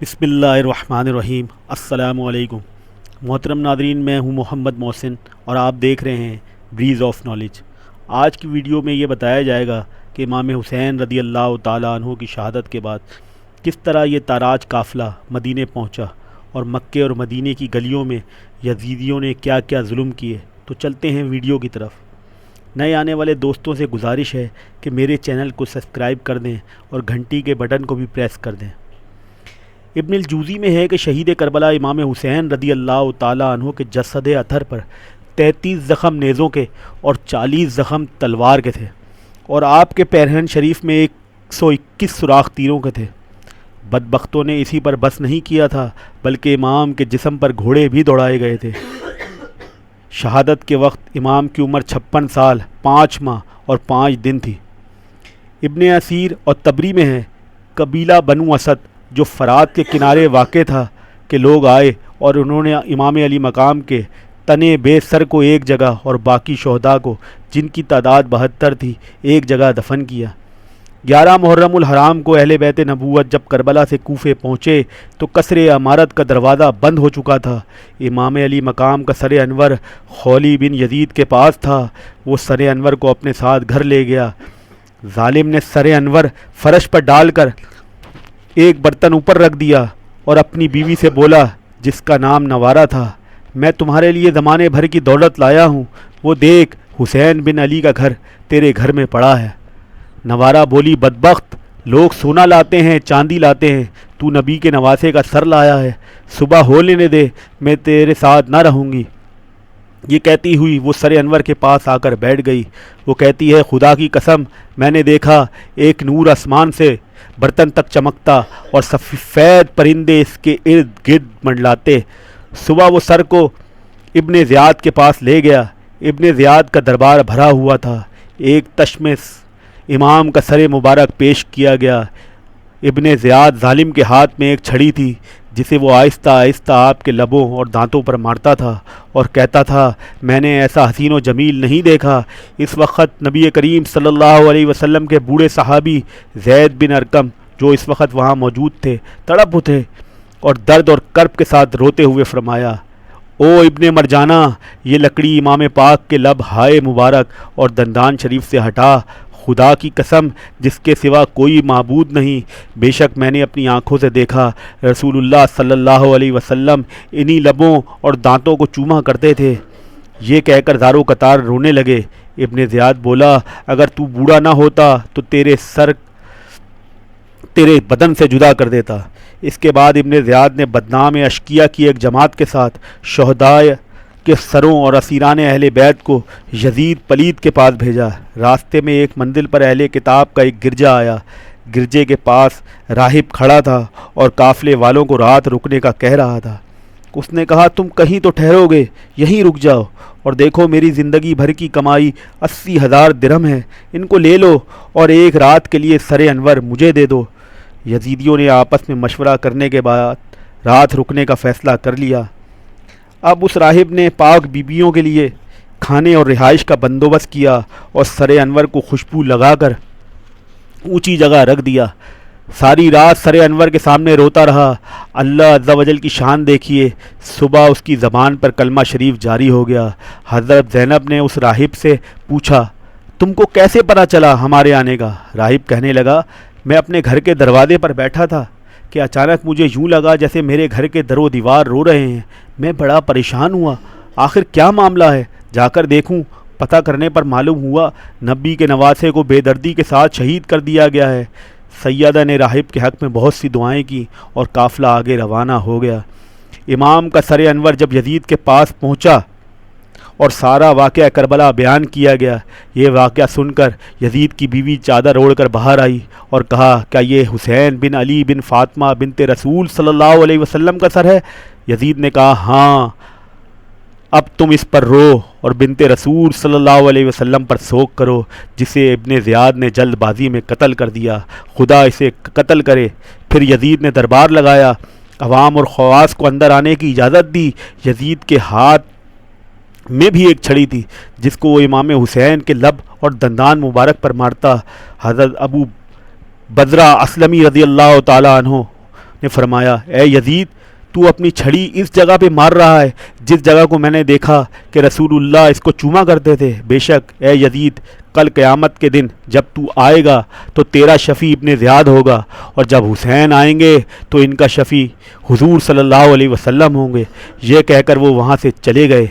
بسم اللہ الرحمن الرحیم۔ السلام علیکم محترم ناظرین، میں ہوں محمد محسن اور آپ دیکھ رہے ہیں بریز آف نالج۔ آج کی ویڈیو میں یہ بتایا جائے گا کہ امام حسین رضی اللہ تعالیٰ عنہ کی شہادت کے بعد کس طرح یہ تاراج قافلہ مدینے پہنچا اور مکے اور مدینے کی گلیوں میں یزیدیوں نے کیا کیا ظلم کیے۔ تو چلتے ہیں ویڈیو کی طرف۔ نئے آنے والے دوستوں سے گزارش ہے کہ میرے چینل کو سبسکرائب کر دیں اور گھنٹی کے بٹن کو بھی پریس کر دیں۔ ابن الجوزی میں ہے کہ شہید کربلا امام حسین رضی اللہ تعالیٰ عنہ کے جسد اطہر پر 33 زخم نیزوں کے اور 40 زخم تلوار کے تھے، اور آپ کے پیرہن شریف میں 121 سوراخ تیروں کے تھے۔ بدبختوں نے اسی پر بس نہیں کیا تھا، بلکہ امام کے جسم پر گھوڑے بھی دوڑائے گئے تھے۔ شہادت کے وقت امام کی عمر 56 سال 5 ماہ اور 5 دن تھی۔ ابن اسیر اور تبری میں ہے قبیلہ بنو اسد جو فرات کے کنارے واقع تھا کہ لوگ آئے اور انہوں نے امام علی مقام کے تنے بے سر کو ایک جگہ اور باقی شہداء کو، جن کی تعداد 72 تھی، ایک جگہ دفن کیا۔ 11 محرم الحرام کو اہل بیت نبوت جب کربلا سے کوفے پہنچے تو قصر عمارت کا دروازہ بند ہو چکا تھا۔ امام علی مقام کا سر انور خولی بن یزید کے پاس تھا۔ وہ سر انور کو اپنے ساتھ گھر لے گیا۔ ظالم نے سر انور فرش پر ڈال کر ایک برتن اوپر رکھ دیا اور اپنی بیوی سے بولا، جس کا نام نوارہ تھا، میں تمہارے لیے زمانے بھر کی دولت لایا ہوں، وہ دیکھ حسین بن علی کا گھر تیرے گھر میں پڑا ہے۔ نوارہ بولی، بدبخت، لوگ سونا لاتے ہیں، چاندی لاتے ہیں، تو نبی کے نواسے کا سر لایا ہے، صبح ہو لینے دے، میں تیرے ساتھ نہ رہوں گی۔ یہ کہتی ہوئی وہ سر انور کے پاس آ کر بیٹھ گئی۔ وہ کہتی ہے، خدا کی قسم، میں نے دیکھا ایک نور آسمان سے برتن تک چمکتا اور سفید پرندے اس کے ارد گرد منڈلاتے۔ صبح وہ سر کو ابن زیاد کے پاس لے گیا۔ ابن زیاد کا دربار بھرا ہوا تھا۔ ایک تشمس امام کا سر مبارک پیش کیا گیا۔ ابن زیاد ظالم کے ہاتھ میں ایک چھڑی تھی، جسے وہ آہستہ آہستہ آپ کے لبوں اور دانتوں پر مارتا تھا اور کہتا تھا، میں نے ایسا حسین و جمیل نہیں دیکھا۔ اس وقت نبی کریم صلی اللہ علیہ وسلم کے بوڑھے صحابی زید بن ارقم، جو اس وقت وہاں موجود تھے، تڑپ اٹھے اور درد اور کرب کے ساتھ روتے ہوئے فرمایا، او ابن مرجانہ، یہ لکڑی امام پاک کے لب ہائے مبارک اور دندان شریف سے ہٹا۔ خدا کی قسم، جس کے سوا کوئی معبود نہیں، بے شک میں نے اپنی آنکھوں سے دیکھا رسول اللہ صلی اللہ علیہ وسلم انہی لبوں اور دانتوں کو چوما کرتے تھے۔ یہ کہہ کر زارو قطار رونے لگے۔ ابن زیاد بولا، اگر تو بوڑھا نہ ہوتا تو تیرے سر تیرے بدن سے جدا کر دیتا۔ اس کے بعد ابن زیاد نے بدنام اشقیاء کی ایک جماعت کے ساتھ شہداء کے سروں اور اسیران اہل بیت کو یزید پلید کے پاس بھیجا۔ راستے میں ایک منزل پر اہل کتاب کا ایک گرجا آیا۔ گرجے کے پاس راہب کھڑا تھا اور قافلے والوں کو رات رکنے کا کہہ رہا تھا۔ اس نے کہا، تم کہیں تو ٹھہرو گے، یہیں رک جاؤ اور دیکھو میری زندگی بھر کی کمائی 80,000 درہم ہے، ان کو لے لو اور ایک رات کے لیے سر انور مجھے دے دو۔ یزیدیوں نے آپس میں مشورہ کرنے کے بعد رات رکنے کا فیصلہ کر لیا۔ اب اس راہب نے پاک بیبیوں کے لیے کھانے اور رہائش کا بندوبست کیا اور سر انور کو خوشبو لگا کر اونچی جگہ رکھ دیا۔ ساری رات سر انور کے سامنے روتا رہا۔ اللہ عز و جل کی شان دیکھیے، صبح اس کی زبان پر کلمہ شریف جاری ہو گیا۔ حضرت زینب نے اس راہب سے پوچھا، تم کو کیسے پتہ چلا ہمارے آنے کا؟ راہب کہنے لگا، میں اپنے گھر کے دروازے پر بیٹھا تھا کہ اچانک مجھے یوں لگا جیسے میرے گھر کے در و دیوار رو رہے ہیں۔ میں بڑا پریشان ہوا، آخر کیا معاملہ ہے؟ جا کر دیکھوں۔ پتہ کرنے پر معلوم ہوا نبی کے نواسے کو بے دردی کے ساتھ شہید کر دیا گیا ہے۔ سیدہ نے راہب کے حق میں بہت سی دعائیں کی اور قافلہ آگے روانہ ہو گیا۔ امام کا سر انور جب یزید کے پاس پہنچا اور سارا واقعہ کربلا بیان کیا گیا، یہ واقعہ سن کر یزید کی بیوی چادر اوڑھ کر باہر آئی اور کہا، کیا یہ حسین بن علی بن فاطمہ بنت رسول صلی اللہ علیہ وسلم کا سر ہے؟ یزید نے کہا، ہاں، اب تم اس پر رو اور بنت رسول صلی اللہ علیہ وسلم پر سوگ کرو، جسے ابن زیاد نے جلد بازی میں قتل کر دیا، خدا اسے قتل کرے۔ پھر یزید نے دربار لگایا، عوام اور خواص کو اندر آنے کی اجازت دی۔ یزید کے ہاتھ میں بھی ایک چھڑی تھی، جس کو وہ امام حسین کے لب اور دندان مبارک پر مارتا۔ حضرت ابو بزرہ اسلمی رضی اللہ تعالیٰ عنہ نے فرمایا اے یزید تو اپنی چھڑی اس جگہ پہ مار رہا ہے جس جگہ کو میں نے دیکھا کہ رسول اللہ اس کو چوما کرتے تھے۔ بے شک اے یزید کل قیامت کے دن جب تو آئے گا تو تیرا شفیع ابن زیاد ہوگا، اور جب حسین آئیں گے تو ان کا شفیع حضور صلی اللہ علیہ وسلم ہوں گے۔ یہ کہہ کر وہ وہاں سے چلے گئے۔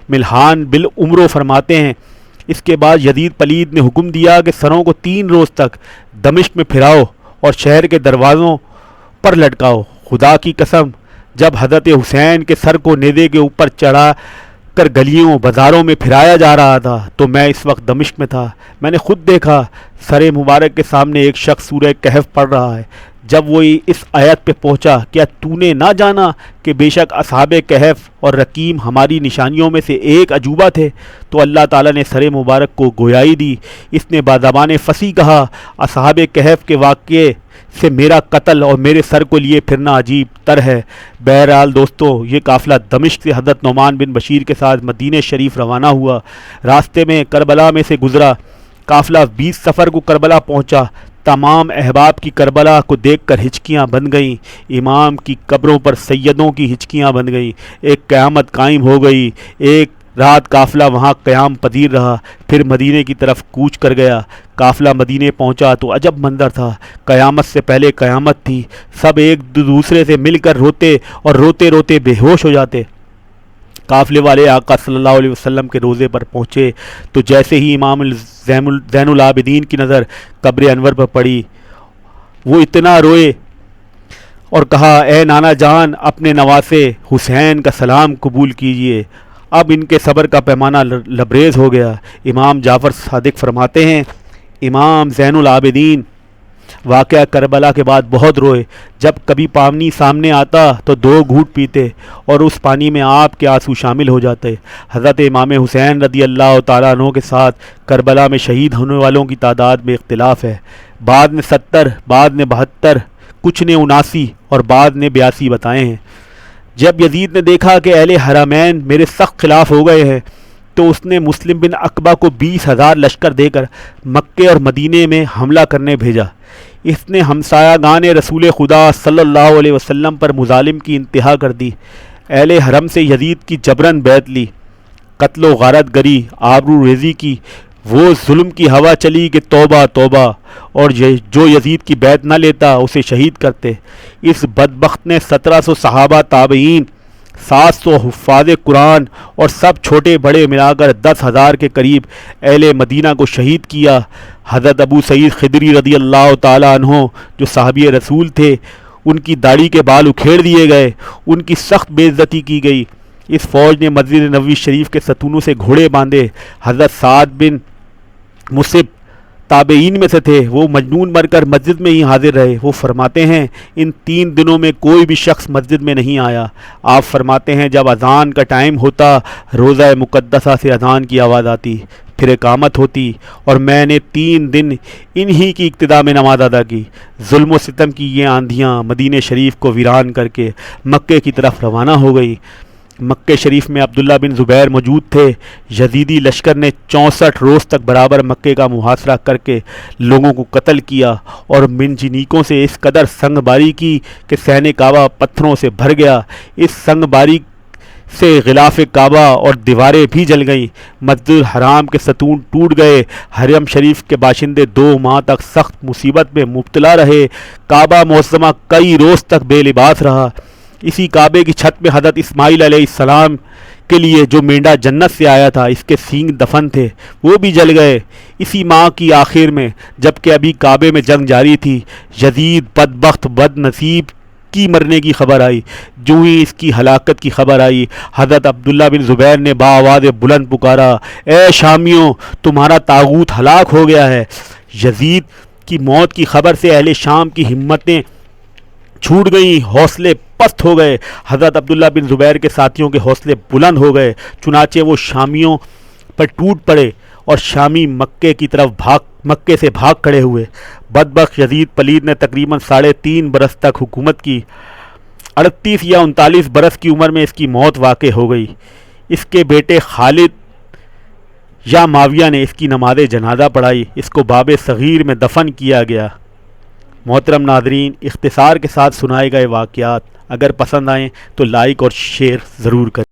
ملحان بالعمرو فرماتے ہیں اس کے بعد یزید پلید نے حکم دیا کہ سروں کو 3 روز تک دمشق میں پھراؤ اور شہر کے دروازوں پر لٹکاؤ۔ خدا کی قسم جب حضرت حسین کے سر کو نیزے کے اوپر چڑھا کر گلیوں بازاروں میں پھرایا جا رہا تھا تو میں اس وقت دمشق میں تھا۔ میں نے خود دیکھا سر مبارک کے سامنے ایک شخص سورہ کہف پڑھ رہا ہے۔ جب وہ اس آیت پہ پہنچا کیا تو نے نہ جانا کہ بے شک اصحاب کہف اور رقیم ہماری نشانیوں میں سے ایک عجوبہ تھے، تو اللہ تعالیٰ نے سر مبارک کو گویائی دی۔ اس نے بازبان فصیح کہا اصحاب کہف کے واقعے سے میرا قتل اور میرے سر کو لیے پھرنا عجیب تر ہے۔ بہرحال دوستو یہ قافلہ دمشق سے حضرت نعمان بن بشیر کے ساتھ مدینہ شریف روانہ ہوا۔ راستے میں کربلا میں سے گزرا۔ قافلہ 20 سفر کو کربلا پہنچا۔ تمام احباب کی کربلا کو دیکھ کر ہچکیاں بن گئیں۔ امام کی قبروں پر سیدوں کی ہچکیاں بن گئیں۔ ایک قیامت قائم ہو گئی۔ ایک رات قافلہ وہاں قیام پذیر رہا، پھر مدینے کی طرف کوچ کر گیا۔ قافلہ مدینے پہنچا تو عجب منظر تھا۔ قیامت سے پہلے قیامت تھی۔ سب ایک دوسرے سے مل کر روتے اور روتے روتے بے ہوش ہو جاتے۔ قافلے والے آقا صلی اللہ علیہ وسلم کے روضے پر پہنچے تو جیسے ہی امام زین العابدین کی نظر قبر انور پر پڑی وہ اتنا روئے اور کہا اے نانا جان اپنے نواسے حسین کا سلام قبول کیجئے۔ اب ان کے صبر کا پیمانہ لبریز ہو گیا۔ امام جعفر صادق فرماتے ہیں امام زین العابدین واقعہ کربلا کے بعد بہت روئے۔ جب کبھی پانی سامنے آتا تو 2 گھونٹ پیتے اور اس پانی میں آپ کے آنسو شامل ہو جاتے۔ حضرت امام حسین رضی اللہ تعالیٰ عنہ کے ساتھ کربلا میں شہید ہونے والوں کی تعداد میں اختلاف ہے۔ بعد نے 70، بعد نے 72، کچھ نے 79 اور بعد نے 82 بتائے ہیں۔ جب یزید نے دیکھا کہ اہل حرمین میرے سخت خلاف ہو گئے ہیں تو اس نے مسلم بن عقبہ کو 20,000 لشکر دے کر مکے اور مدینے میں حملہ کرنے بھیجا۔ اس نے ہمسایہ گان رسول خدا صلی اللہ علیہ وسلم پر مظالم کی انتہا کر دی۔ اہل حرم سے یزید کی جبراً بیعت لی۔ قتل و غارت گری آبرو ریزی کی وہ ظلم کی ہوا چلی کہ توبہ توبہ، اور جو یزید کی بیعت نہ لیتا اسے شہید کرتے۔ اس بدبخت نے 1700 صحابہ تابعین، 700 حفاظ قرآن اور سب چھوٹے بڑے ملا کر 10,000 کے قریب اہل مدینہ کو شہید کیا۔ حضرت ابو سعید خدری رضی اللہ تعالیٰ عنہ جو صحابی رسول تھے ان کی داڑھی کے بال اکھیڑ دیے گئے، ان کی سخت بے عزتی کی گئی۔ اس فوج نے مسجد نبوی شریف کے ستونوں سے گھوڑے باندھے۔ حضرت سعد بن مصعب تابعین میں سے تھے، وہ مجنون مر کر مسجد میں ہی حاضر رہے۔ وہ فرماتے ہیں ان 3 دنوں میں کوئی بھی شخص مسجد میں نہیں آیا۔ آپ فرماتے ہیں جب اذان کا ٹائم ہوتا روضہ مقدسہ سے اذان کی آواز آتی، پھر اقامت ہوتی اور میں نے 3 دن انہی کی ابتدا میں نماز ادا کی۔ ظلم و ستم کی یہ آندھیاں مدینہ شریف کو ویران کر کے مکے کی طرف روانہ ہو گئی۔ مکہ شریف میں عبداللہ بن زبیر موجود تھے۔ یزیدی لشکر نے 64 روز تک برابر مکے کا محاصرہ کر کے لوگوں کو قتل کیا اور منجنیکوں سے اس قدر سنگ باری کی کہ صحن کعبہ پتھروں سے بھر گیا۔ اس سنگ باری سے غلاف کعبہ اور دیواریں بھی جل گئیں۔ مسجد الحرام کے ستون ٹوٹ گئے۔ حرم شریف کے باشندے 2 ماہ تک سخت مصیبت میں مبتلا رہے۔ کعبہ معظمہ کئی روز تک بے لباس رہا۔ اسی کعبے کی چھت میں حضرت اسماعیل علیہ السلام کے لیے جو مینڈا جنت سے آیا تھا اس کے سینگ دفن تھے، وہ بھی جل گئے۔ اسی ماہ کی آخر میں جبکہ ابھی کعبے میں جنگ جاری تھی، یزید بدبخت بد نصیب کی مرنے کی خبر آئی۔ جو ہی اس کی ہلاکت کی خبر آئی حضرت عبداللہ بن زبیر نے بآواز بلند پکارا اے شامیوں تمہارا طاغوت ہلاک ہو گیا ہے۔ یزید کی موت کی خبر سے اہل شام کی ہمتیں چھوٹ گئیں، حوصلے پست ہو گئے۔ حضرت عبداللہ بن زبیر کے ساتھیوں کے حوصلے بلند ہو گئے، چنانچہ وہ شامیوں پر ٹوٹ پڑے اور شامی مکے سے بھاگ کھڑے ہوئے۔ بدبخت یزید پلید نے تقریباً 3.5 برس تک حکومت کی۔ 38 یا 39 برس کی عمر میں اس کی موت واقع ہو گئی۔ اس کے بیٹے خالد یا معاویہ نے اس کی نماز جنازہ پڑھائی۔ اس کو باب صغیر میں دفن کیا گیا۔ محترم ناظرین، اختصار کے ساتھ سنائے گئے واقعات اگر پسند آئیں تو لائک اور شیئر ضرور کریں۔